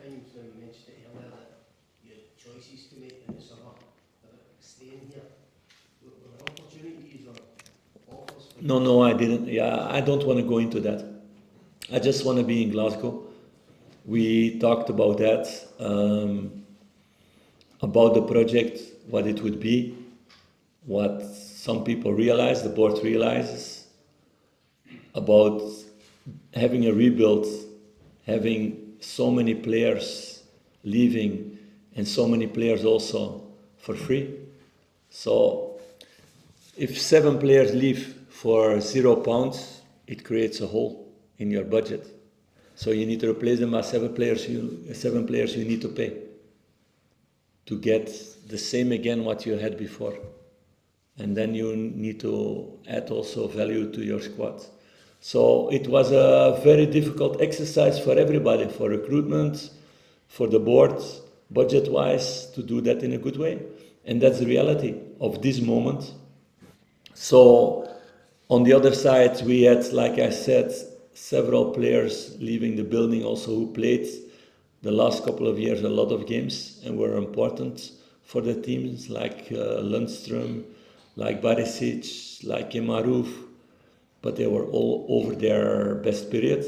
times when you mentioned it earlier that you had choices to make in the summer about staying here. Were there opportunities or offers? No, I didn't. Yeah, I don't want to go into that. I just want to be in Glasgow. We talked about that, about the project, what it would be, what some people realize, the board realizes, about having a rebuild, having so many players leaving, and so many players also for free. So if 7 players leave for £0, it creates a hole in your budget. So you need to replace them by 7 players. 7 players you need to pay to get the same again what you had before, and then you need to add also value to your squad. So it was a very difficult exercise for everybody, for recruitment, for the board, budget-wise, to do that in a good way. And that's the reality of this moment. So on the other side, we had, like I said, several players leaving the building also who played the last couple of years a lot of games and were important for the teams, like Lundström, like Barisic, like Kemaruf, but they were all over their best period.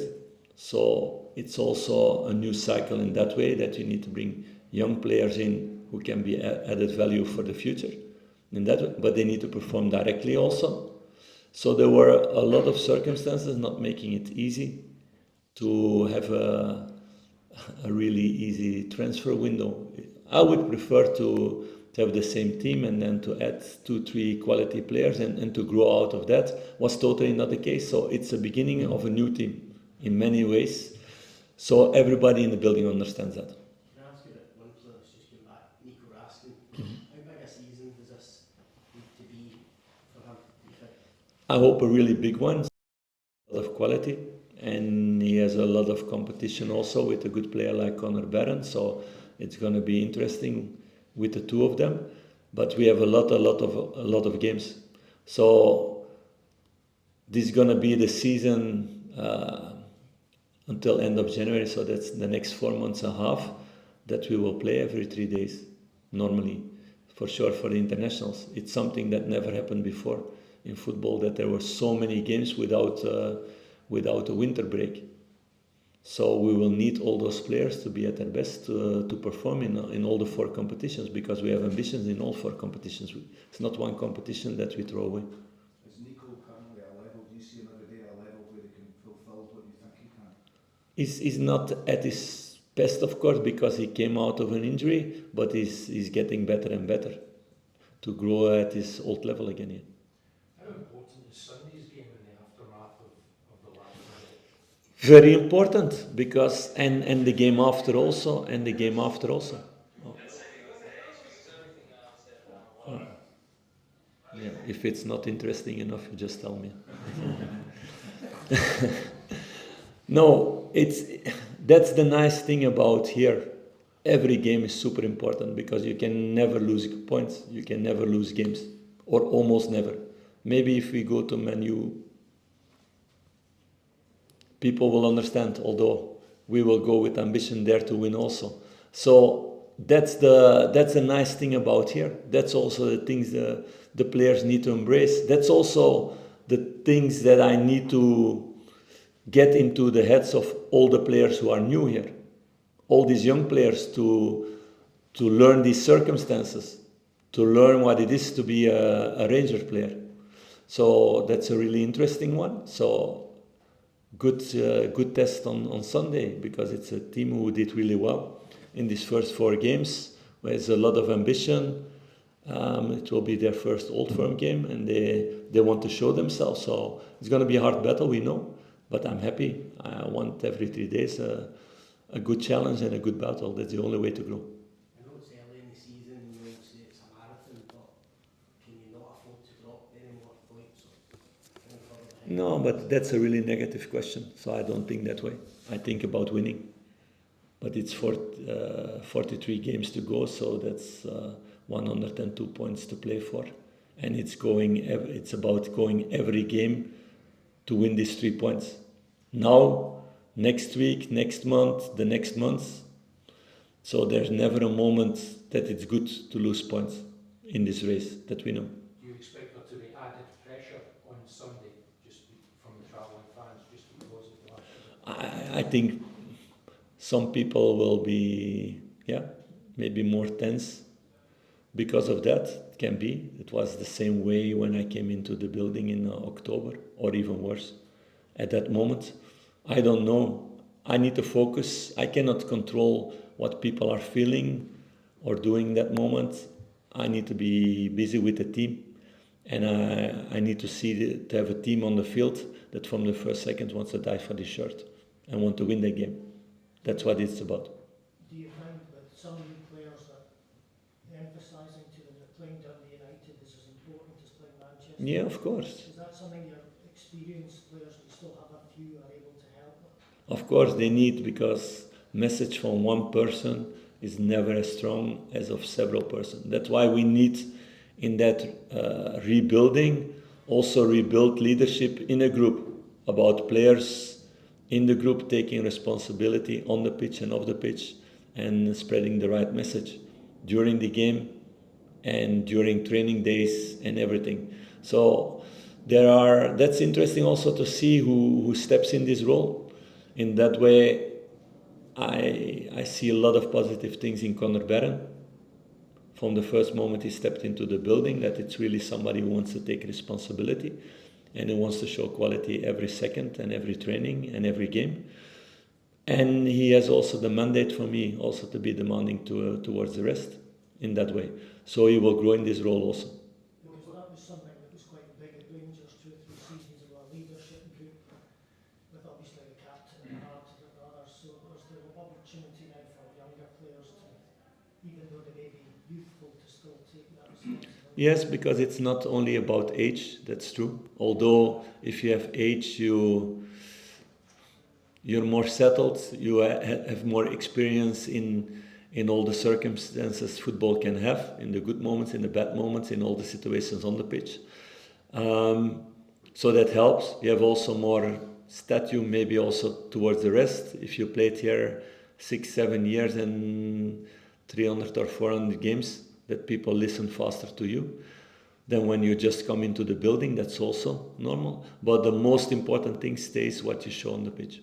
So it's also a new cycle in that way, that you need to bring young players in who can be added value for the future. In that way, but they need to perform directly also. So there were a lot of circumstances not making it easy to have a really easy transfer window. I would prefer to have the same team and then to add 2-3 quality players and to grow out of that. Was totally not the case. So it's the beginning of a new team in many ways. So everybody in the building understands that. Can I ask you that one player that's just came back, Nico Raskin? How big a season does this need to be for him, do you think? I hope a really big one, a lot of quality, and he has a lot of competition also with a good player like Conor Barron, so it's going to be interesting with the two of them. But we have a lot of games, so this is going to be the season until end of January. So that's the next 4 months and a half that we will play every 3 days normally, for sure, for the internationals. It's something that never happened before in football, that there were so many games without a winter break. So we will need all those players to be at their best to perform in all the 4 competitions, because we have ambitions in all 4 competitions. It's not one competition that we throw away. Is Nico currently at a level, do you see him every day at a level where he can fulfil what you think he can? He's not at his best, of course, because he came out of an injury, but he's getting better and better to grow at his old level again. Yeah. How important is Sunday's game in the aftermath of the last night? Very important, because and the game after also, Oh. Yeah, if it's not interesting enough, you just tell me. No, that's the nice thing about here. Every game is super important, because you can never lose points, you can never lose games, or almost never. Maybe if we go to Man U, people will understand, although we will go with ambition there to win also. So that's the nice thing about here. That's also the things the players need to embrace. That's also the things that I need to get into the heads of all the players who are new here. All these young players to learn these circumstances, to learn what it is to be a Rangers player. So that's a really interesting one. So good test on Sunday, because it's a team who did really well in these first 4 games. There's a lot of ambition. It will be their first Old Firm game, and they want to show themselves. So it's going to be a hard battle, we know, but I'm happy. I want every 3 days a good challenge and a good battle. That's the only way to grow. I know it's early in the season, and you say it's a marathon, but can you not afford to drop any more points or any further behind? No, but that's a really negative question, so I don't think that way. I think about winning. But it's 43 games to go, so that's 102 points to play for. And it's about going every game to win these 3 points. Now, next week, next month, the next month, So there's never a moment that it's good to lose points in this race that we know. Do you expect there to be added pressure on Sunday, just from the travelling fans, just because of the last year? I think some people will be, maybe more tense because of that. It can be. It was the same way when I came into the building in October, or even worse at that moment. I don't know. I need to focus. I cannot control what people are feeling or doing that moment. I need to be busy with the team, and I need to have a team on the field that from the first second wants to die for the shirt and want to win the game. That's what it's about. Do you find with some new players that emphasising to them that playing Dundee United is as important as playing Manchester? Yeah, of course. Is that something your experienced players, you still have a few, are able to help with? Of course they need, because message from one person is never as strong as of several persons. That's why we need in that rebuilding also rebuild leadership in a group, about players in the group taking responsibility on the pitch and off the pitch and spreading the right message during the game and during training days and everything. So that's interesting also to see who steps in this role. In that way, I see a lot of positive things in Conor Barron. From the first moment he stepped into the building, that it's really somebody who wants to take responsibility and who wants to show quality every second and every training and every game. And he has also the mandate for me also to be demanding towards the rest in that way. So he will grow in this role also. Because that was something that was quite big at Rangers 2 or 3 seasons of a leadership group, with obviously the captain and Hart and the others. So there's the opportunity now for younger players to, even though they may be youthful, to still take that responsibility. Yes, because it's not only about age, that's true. Although if you have age, you're more settled, you have more experience in all the circumstances football can have, in the good moments, in the bad moments, in all the situations on the pitch. So that helps. You have also more stature, maybe also towards the rest. If you played here 6-7 years and 300 or 400 games, that people listen faster to you than when you just come into the building. That's also normal. But the most important thing stays what you show on the pitch.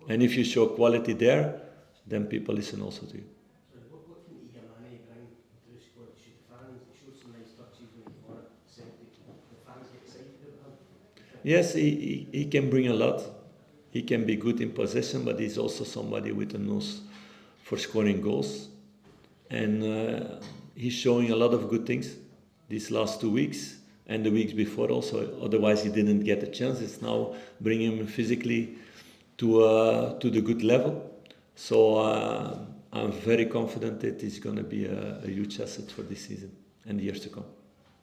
And if you show quality there, then people listen also to you. So what can Igamane bring to the squad? Should the fans show some nice touches when he's on it? Celtic, the fans get excited about him? Yes, he can bring a lot. He can be good in possession, but he's also somebody with a nose for scoring goals. And he's showing a lot of good things these last 2 weeks and the weeks before also. Otherwise, he didn't get a chance. It's now bringing him physically to the good level. So I'm very confident that he's going to be a huge asset for this season and the years to come.